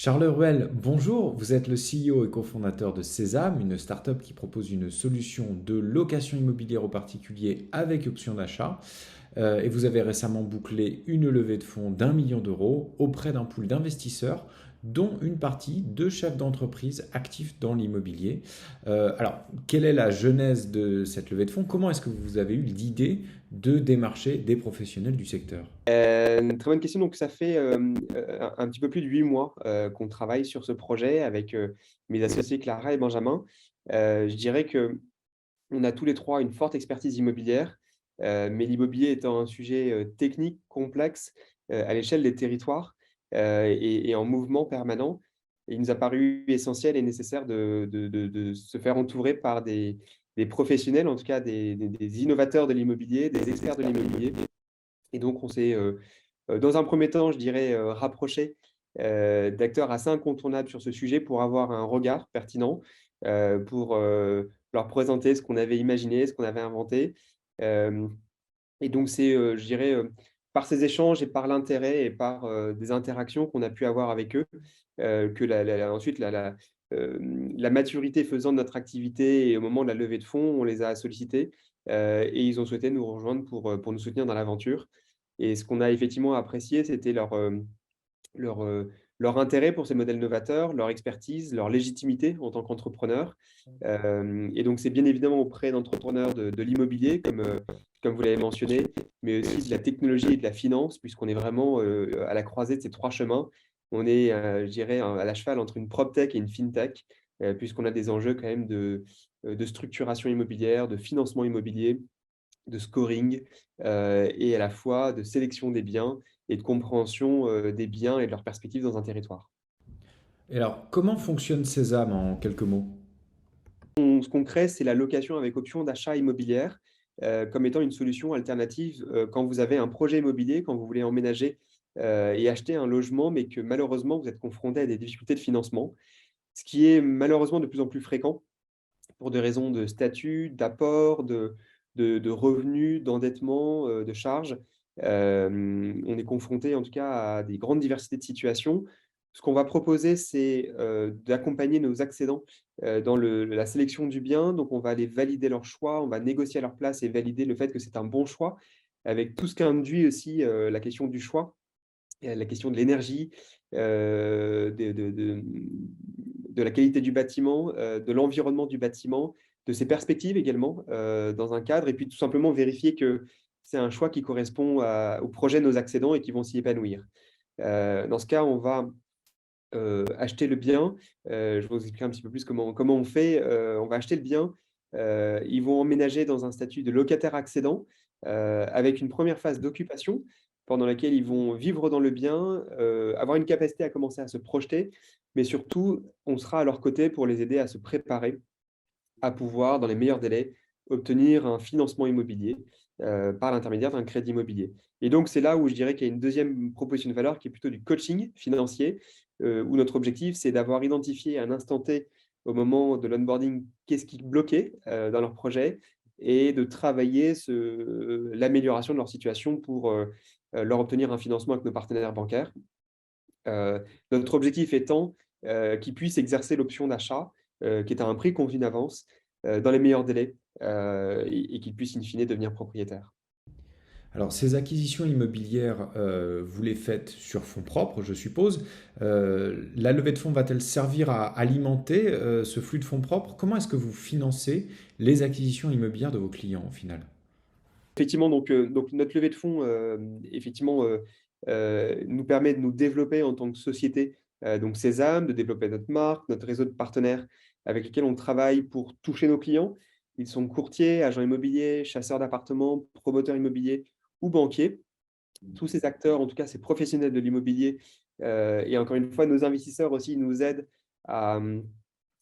Charles Ruel, bonjour. Vous êtes le CEO et cofondateur de Sésame, une startup qui propose une solution de location immobilière aux particuliers avec option d'achat. Et vous avez récemment bouclé une levée de fonds d'1 million d'euros auprès d'un pool d'investisseurs, dont une partie de chefs d'entreprise actifs dans l'immobilier. Alors, quelle est la genèse de cette levée de fonds? Comment est-ce que vous avez eu l'idée de démarcher des professionnels du secteur? Très bonne question. Donc, ça fait un petit peu plus de 8 mois qu'on travaille sur ce projet avec mes associés Clara et Benjamin. Je dirais que on a tous les trois une forte expertise immobilière, mais l'immobilier étant un sujet technique, complexe, à l'échelle des territoires et en mouvement permanent, il nous a paru essentiel et nécessaire de se faire entourer par des professionnels, en tout cas des innovateurs de l'immobilier, des experts de l'immobilier. Et donc, on s'est, dans un premier temps, je dirais, rapproché d'acteurs assez incontournables sur ce sujet pour avoir un regard pertinent, pour leur présenter ce qu'on avait imaginé, ce qu'on avait inventé. Hem Et donc c'est, je dirais, par ces échanges et par l'intérêt et par des interactions qu'on a pu avoir avec eux, que ensuite la maturité faisant de notre activité et au moment de la levée de fonds, on les a sollicités, et ils ont souhaité nous rejoindre pour nous soutenir dans l'aventure. Et ce qu'on a effectivement apprécié, c'était leur, leur intérêt pour ces modèles novateurs, leur expertise, leur légitimité en tant qu'entrepreneurs. Et donc c'est bien évidemment auprès d'entrepreneurs de l'immobilier comme vous l'avez mentionné, mais aussi de la technologie et de la finance, puisqu'on est vraiment, à la croisée de ces 3 chemins. On est, je dirais, à la cheval entre une proptech et une fintech, puisqu'on a des enjeux quand même de structuration immobilière, de financement immobilier, de scoring, et à la fois de sélection des biens et de compréhension, des biens et de leurs perspectives dans un territoire. Et alors, comment fonctionne Sésame en quelques mots? Ce qu'on crée, c'est la location avec option d'achat immobilière, comme étant une solution alternative, quand vous avez un projet immobilier, quand vous voulez emménager, et acheter un logement, mais que malheureusement vous êtes confronté à des difficultés de financement. Ce qui est malheureusement de plus en plus fréquent pour des raisons de statut, d'apport, de revenus, d'endettement, de charges. On est confronté en tout cas à des grandes diversités de situations. Ce qu'on va proposer, c'est, d'accompagner nos accédants, dans la sélection du bien. Donc on va aller valider leur choix, on va négocier à leur place et valider le fait que c'est un bon choix, avec tout ce qu'induit aussi, la question du choix. La question de l'énergie, de la qualité du bâtiment, de l'environnement du bâtiment, de ses perspectives également, dans un cadre et puis tout simplement vérifier que c'est un choix qui correspond au projet de nos accédants et qui vont s'y épanouir. Dans ce cas, on va, acheter le bien. Je vais vous expliquer un petit peu plus comment on fait. On va acheter le bien, ils vont emménager dans un statut de locataire accédant, avec une première phase d'occupation pendant laquelle ils vont vivre dans le bien, avoir une capacité à commencer à se projeter, mais surtout, on sera à leur côté pour les aider à se préparer à pouvoir, dans les meilleurs délais, obtenir un financement immobilier, par l'intermédiaire d'un crédit immobilier. Et donc, c'est là où je dirais qu'il y a une deuxième proposition de valeur qui est plutôt du coaching financier, où notre objectif, c'est d'avoir identifié à un instant T, au moment de l'onboarding, qu'est-ce qui bloquait, dans leur projet et de travailler l'amélioration de leur situation pour, leur obtenir un financement avec nos partenaires bancaires. Notre objectif étant, qu'ils puissent exercer l'option d'achat, qui est à un prix convenu d'avance, dans les meilleurs délais, et qu'ils puissent in fine devenir propriétaires. Alors, ces acquisitions immobilières, vous les faites sur fonds propres, je suppose. La levée de fonds va-t-elle servir à alimenter ce flux de fonds propres? Comment est-ce que vous financez les acquisitions immobilières de vos clients au final? Effectivement, donc notre levée de fonds, effectivement, nous permet de nous développer en tant que société, donc Sésame, de développer notre marque, notre réseau de partenaires avec lesquels on travaille pour toucher nos clients. Ils sont courtiers, agents immobiliers, chasseurs d'appartements, promoteurs immobiliers ou banquiers. Tous ces acteurs, en tout cas ces professionnels de l'immobilier, et encore une fois, nos investisseurs aussi nous aident à,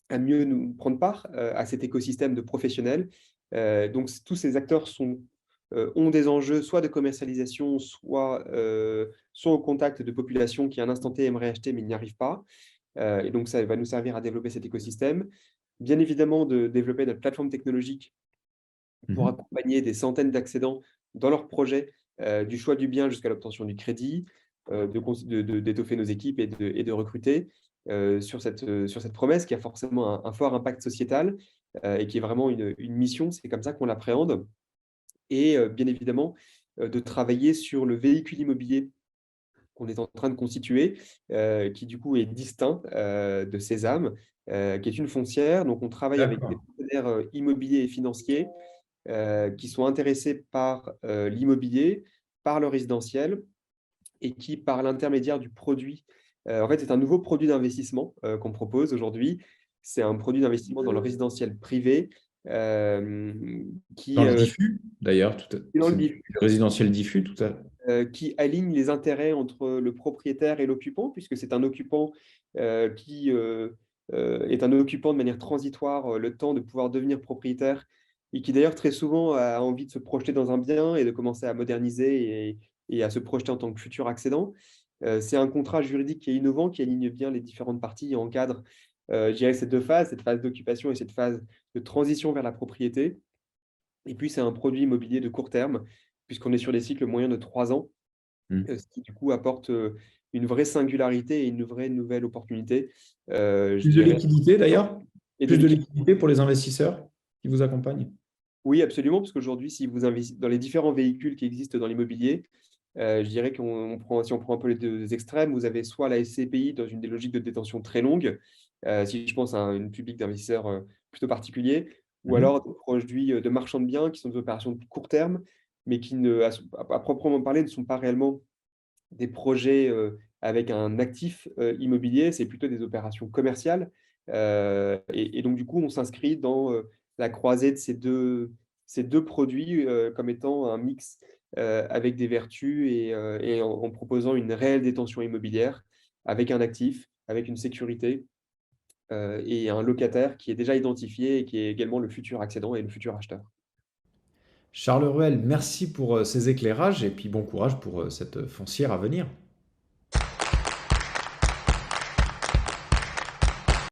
à mieux nous prendre part, à cet écosystème de professionnels. Donc tous ces acteurs ont des enjeux soit de commercialisation, soit sont au contact de populations qui, à un instant T, aimeraient acheter mais n'y arrivent pas. Et donc ça va nous servir à développer cet écosystème. Bien évidemment, de développer notre plateforme technologique pour Mhm. accompagner des centaines d'accédants dans leurs projets, du choix du bien jusqu'à l'obtention du crédit, d'étoffer nos équipes et de recruter. sur cette promesse qui a forcément un fort impact sociétal et qui est vraiment une mission, c'est comme ça qu'on l'appréhende. Et bien évidemment, de travailler sur le véhicule immobilier qu'on est en train de constituer, qui du coup est distinct de Sésame, qui est une foncière. Donc on travaille avec des D'accord. partenaires immobiliers et financiers qui sont intéressés par l'immobilier, par le résidentiel et qui, par l'intermédiaire du produit, en fait, c'est un nouveau produit d'investissement qu'on propose aujourd'hui. C'est un produit d'investissement dans le résidentiel privé Dans qui, le diffus, d'ailleurs, dans le c'est du résidentiel diffus, tout à. qui aligne les intérêts entre le propriétaire et l'occupant, puisque c'est un occupant qui est un occupant de manière transitoire, le temps de pouvoir devenir propriétaire, et qui d'ailleurs très souvent a envie de se projeter dans un bien et de commencer à moderniser et à se projeter en tant que futur accédant. C'est un contrat juridique qui est innovant, qui aligne bien les différentes parties et encadre, je dirais, ces deux phases, cette phase d'occupation et cette phase de transition vers la propriété. Et puis, c'est un produit immobilier de court terme, puisqu'on est sur des cycles moyens de 3 ans, Hmm. ce qui du coup apporte, une vraie singularité et une vraie nouvelle opportunité, je Plus de dirais liquidité, d'ailleurs? et de Plus de liquidité. liquidité pour les investisseurs qui vous accompagnent? Oui, absolument, parce qu'aujourd'hui, si vous investissez dans les différents véhicules qui existent dans l'immobilier, je dirais si on prend un peu les 2 extrêmes, vous avez soit la SCPI dans une des logiques de détention très longue, si je pense à une public d'investisseurs, plutôt particuliers, ou Mhm. alors des produits, de marchands de biens qui sont des opérations de court terme, mais qui ne à proprement parler, ne sont pas réellement des projets, avec un actif, immobilier, c'est plutôt des opérations commerciales, et donc du coup, on s'inscrit dans, la croisée de ces deux produits, comme étant un mix, avec des vertus et en proposant une réelle détention immobilière avec un actif, avec une sécurité, et un locataire qui est déjà identifié et qui est également le futur accédant et le futur acheteur. Charles Ruel, merci pour ces éclairages et puis bon courage pour cette foncière à venir.